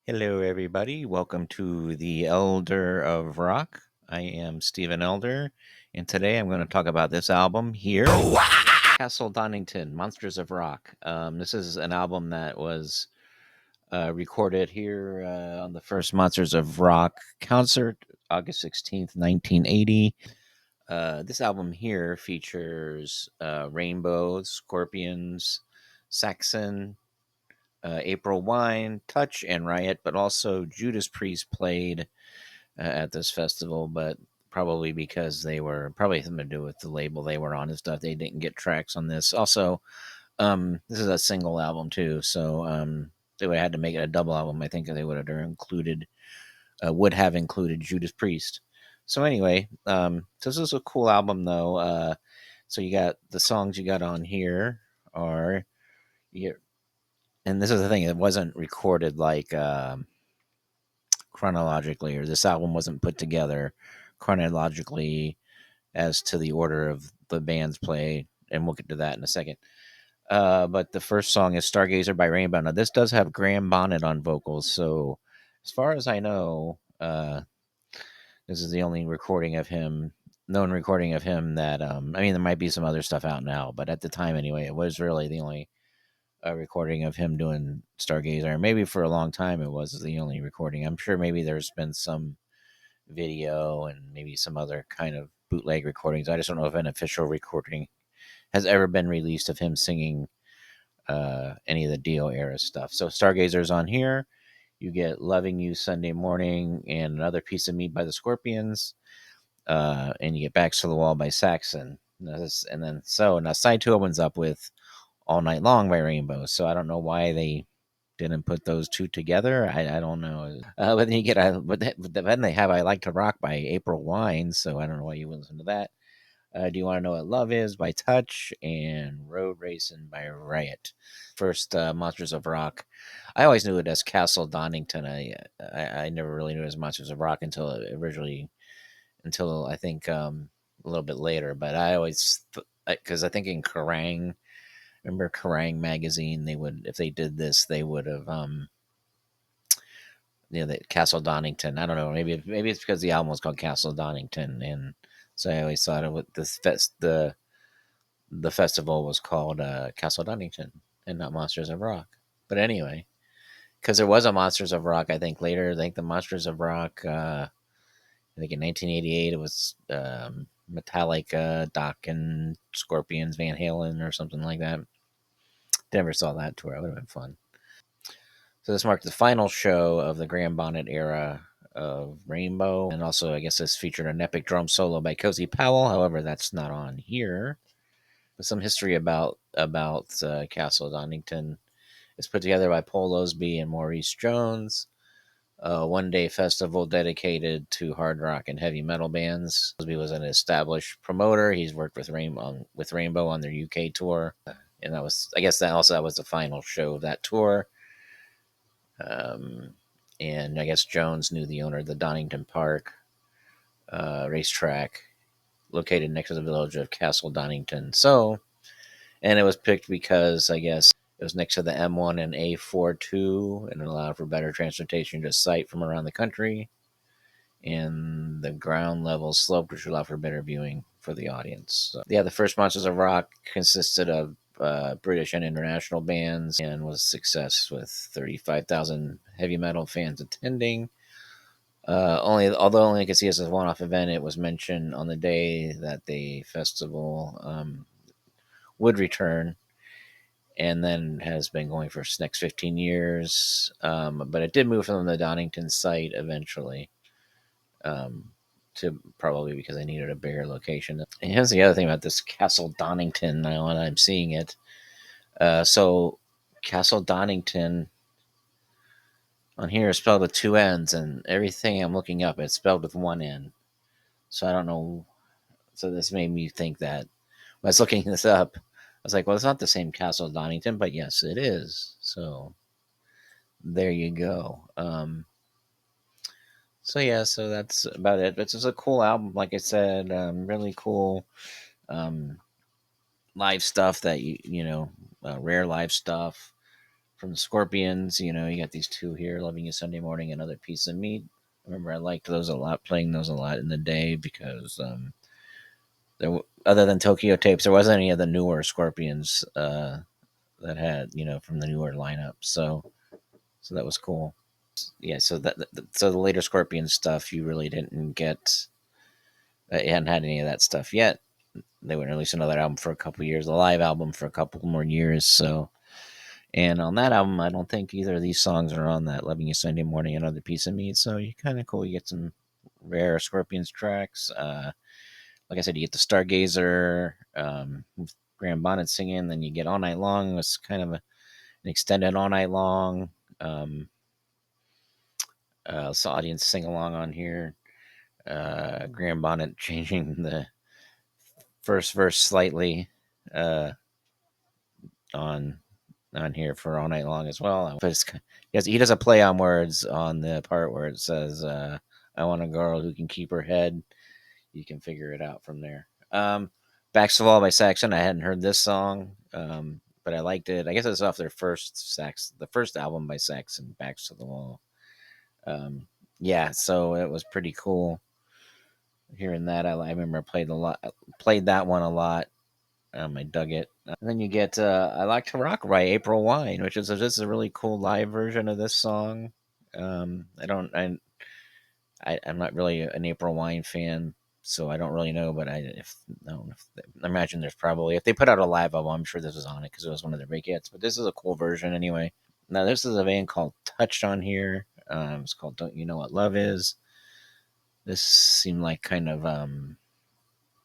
Hello, everybody. Welcome to the Elder of Rock. I am Stephen Elder, and today I'm going to talk about this album here, Castle Donnington, Monsters of Rock. This is an album that was recorded here on the first Monsters of Rock concert, August 16th, 1980. This album here features Rainbow, Scorpions, Saxon, April Wine, Touch, and Riot, but also Judas Priest played at this festival, but probably because they were probably something to do with the label they were on and stuff. They didn't get tracks on this. Also, this is a single album too, so they would have had to make it a double album. I think they would have included Judas Priest. So anyway, so this is a cool album though. So you got the songs you got on here are you and this is the thing, it wasn't recorded like chronologically, or this album wasn't put together chronologically as to the order of the band's play, and we'll get to that in a second. But the first song is Stargazer by Rainbow. Now, this does have Graham Bonnet on vocals, so as far as I know, this is the only recording of him, known recording of him that, I mean, there might be some other stuff out now, but at the time anyway, it was really the only a recording of him doing Stargazer. Maybe for a long time it was the only recording. I'm sure maybe there's been some video and maybe some other kind of bootleg recordings. I just don't know if an official recording has ever been released of him singing any of the Dio era stuff. So Stargazer's on here. You get Loving You Sunday Morning and Another Piece of Meat by the Scorpions. And you get Backs to the Wall by Saxon. And then now side two opens up with All Night Long by Rainbow. So I don't know why they didn't put those two together. I don't know. But then you get but then they have I Like to Rock by April Wine. So I don't know why you wouldn't listen to that. Do You Want to Know What Love Is by Touch and Road Racing by Riot. First, Monsters of Rock. I always knew it as Castle Donnington. I never really knew it as Monsters of Rock until I think a little bit later. But I always because I think in Kerrang, remember Kerrang magazine, they would, if they did this, they would have the Castle Donnington. I don't know, maybe it's because the album was called Castle Donnington, and so I always thought of what the festival was called Castle Donnington and not Monsters of Rock. But anyway, because there was a Monsters of Rock, I think later. I think the Monsters of Rock. I think in 1988 it was Metallica, Doc and Scorpions, Van Halen, or something like that. Never saw that tour. That would have been fun. So this marked the final show of the Graham Bonnet era of Rainbow, and also I guess this featured an epic drum solo by Cozy Powell. However, that's not on here. But some history about Castle Donnington is put together by Paul Osby and Maurice Jones. A one-day festival dedicated to hard rock and heavy metal bands. Osby was an established promoter. He's worked with Rainbow on their UK tour, and that was the final show of that tour. Um, and I guess Jones knew the owner of the Donington Park racetrack located next to the village of Castle Donnington. And it was picked because I guess it was next to the M1 and A42 and it allowed for better transportation to site from around the country. And the ground level sloped, which allowed for better viewing for the audience. So, yeah, the first Monsters of Rock consisted of British and international bands and was a success with 35,000 heavy metal fans attending. Although only I could see this as a one-off event, it was mentioned on the day that the festival would return, and then has been going for the next 15 years. But it did move from the Donington site eventually, to probably because they needed a bigger location. And here's the other thing about this Castle Donnington. Now, when I'm seeing it, so Castle Donnington on here is spelled with two N's, and everything I'm looking up, it's spelled with one N. So I don't know. So this made me think that when I was looking this up, I was like, well, it's not the same Castle Donnington, but yes, it is. So there you go. So yeah, so that's about it. It's just a cool album, like I said, really cool live stuff that rare live stuff from the Scorpions. You know, you got these two here, "Loving You Sunday Morning" and "Another Piece of Meat." I remember I liked those a lot, playing those a lot in the day because other than Tokyo Tapes, there wasn't any of the newer Scorpions that had, you know, from the newer lineup. So that was cool. Yeah, so so the later Scorpion stuff you really didn't get. You hadn't had any of that stuff yet. They wouldn't release another album for a couple years, a live album for a couple more years. So, and on that album, I don't think either of these songs are on that. "Loving You Sunday Morning" and "Another Piece of Meat." So you kind of cool. You get some rare Scorpions tracks. Like I said, you get the Stargazer, with Graham Bonnet singing. Then you get "All Night Long." It's kind of an extended "All Night Long." Um, saw audience sing along on here. Graham Bonnet changing the first verse slightly uh, on here for "All Night Long" as well. But he does a play on words on the part where it says, "I want a girl who can keep her head." You can figure it out from there. "Backs to the Wall" by Saxon. I hadn't heard this song, but I liked it. I guess it's off their the first album by Saxon, "Backs to the Wall." Yeah, so it was pretty cool hearing that. I remember played that one a lot. I dug it. And then you get "I Like to Rock" by April Wine, which is this is a really cool live version of this song. I don't I'm not really an April Wine fan, so I don't really know. But I don't know I imagine there's probably, if they put out a live album, I'm sure this was on it because it was one of their big hits. But this is a cool version anyway. Now this is a band called Touched on here. It's called "Don't You Know What Love Is." This seemed like kind of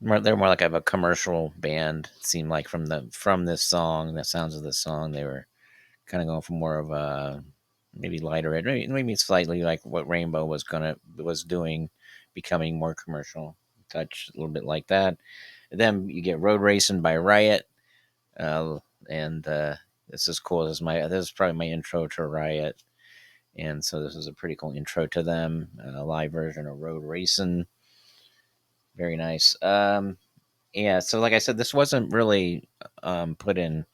they're more like a commercial band. It seemed like from this song, the sounds of this song, they were kind of going for more of a maybe lighter edge, maybe slightly like what Rainbow was doing, becoming more commercial touch, a little bit like that. And then you get "Road Racing" by Riot, uh, and this is cool. This is probably my intro to Riot, and so this is a pretty cool intro to them. A live version of "Road Racing," very nice. Yeah, so like I said, this wasn't really put in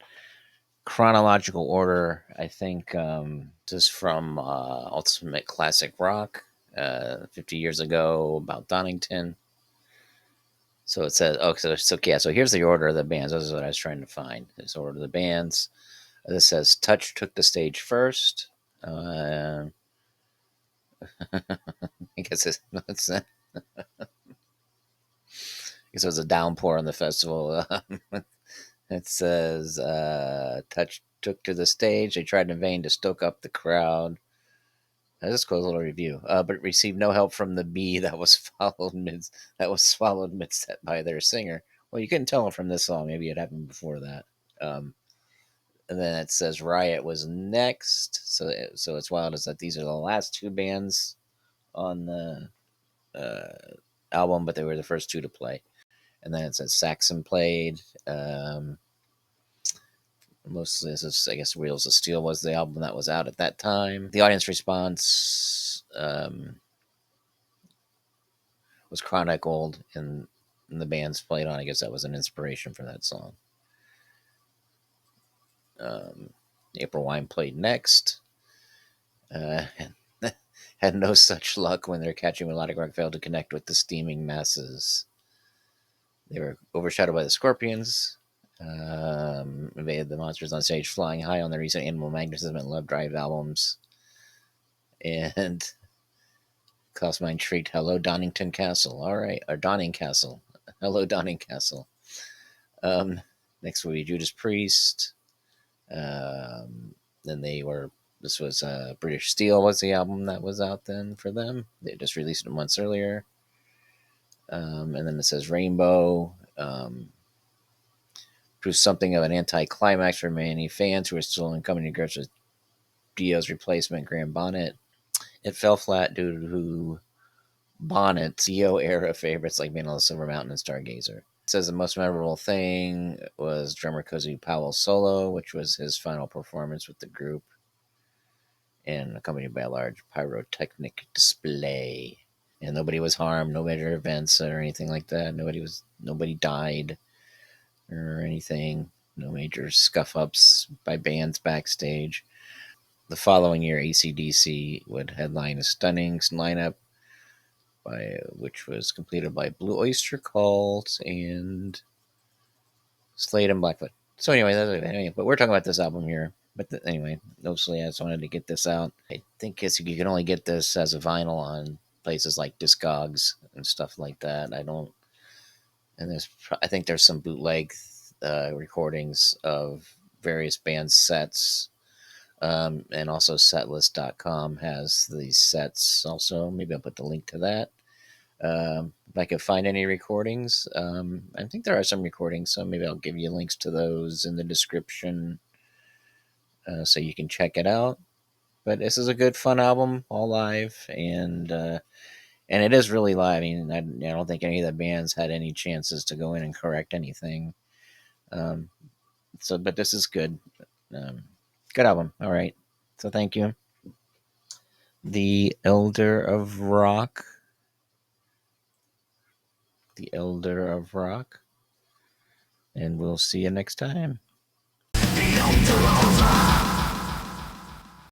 chronological order. I think this is from Ultimate Classic Rock, 50 years ago, about Donnington. So it says, oh, so yeah, so here's the order of the bands. This is what I was trying to find. This order of the bands. This says Touch took the stage first. I guess it was a downpour on the festival. It says Touch took to the stage. They tried in vain to stoke up the crowd. This goes a little review, but received no help from the bee that was swallowed mid set by their singer. Well, you couldn't tell from this song. Maybe it happened before that. Um, and then it says Riot was next. So it's wild is that these are the last two bands on the album, but they were the first two to play. And then it says Saxon played. Mostly, this is, I guess, "Wheels of Steel" was the album that was out at that time. The audience response was chronicled in the bands played on. I guess that was an inspiration for that song. Um, April Wine played next. And had no such luck when their catchy melodic rock failed to connect with the steaming masses. They were overshadowed by the Scorpions. Invaded the monsters on stage, flying high on the recent Animal Magnetism and Love Drive albums. And caused my intrigue. "Hello, Donnington Castle." All right, or Donning Castle. "Hello, Donning Castle." Next will be Judas Priest. Then this was British Steel was the album that was out then for them. They just released it months earlier. And then it says Rainbow. Proved something of an anticlimax for many fans who are still in coming to grips with Dio's replacement, Graham Bonnet. It fell flat due to Bonnet's Dio era favorites like "Man on the Silver Mountain" and "Stargazer." It says the most memorable thing was drummer Cozy Powell's solo, which was his final performance with the group, and accompanied by a large pyrotechnic display. And nobody was harmed, no major events or anything like that. Nobody died or anything. No major scuff ups by bands backstage. the following year, AC/DC would headline a stunning lineup which was completed by Blue Oyster Cult and Slade and Blackfoot. So anyway, but we're talking about this album here. But anyway, mostly I just wanted to get this out. I think you can only get this as a vinyl on places like Discogs and stuff like that. I think there's some bootleg recordings of various band sets. And also setlist.com has these sets also. Maybe I'll put the link to that. If I could find any recordings, I think there are some recordings, so maybe I'll give you links to those in the description so you can check it out. But this is a good, fun album, all live, and it is really live. I mean, I don't think any of the bands had any chances to go in and correct anything. Um, but this is good. Um, Good album. All right. So thank you. The Elder of Rock. The Elder of Rock. And we'll see you next time. The Elder of Rock.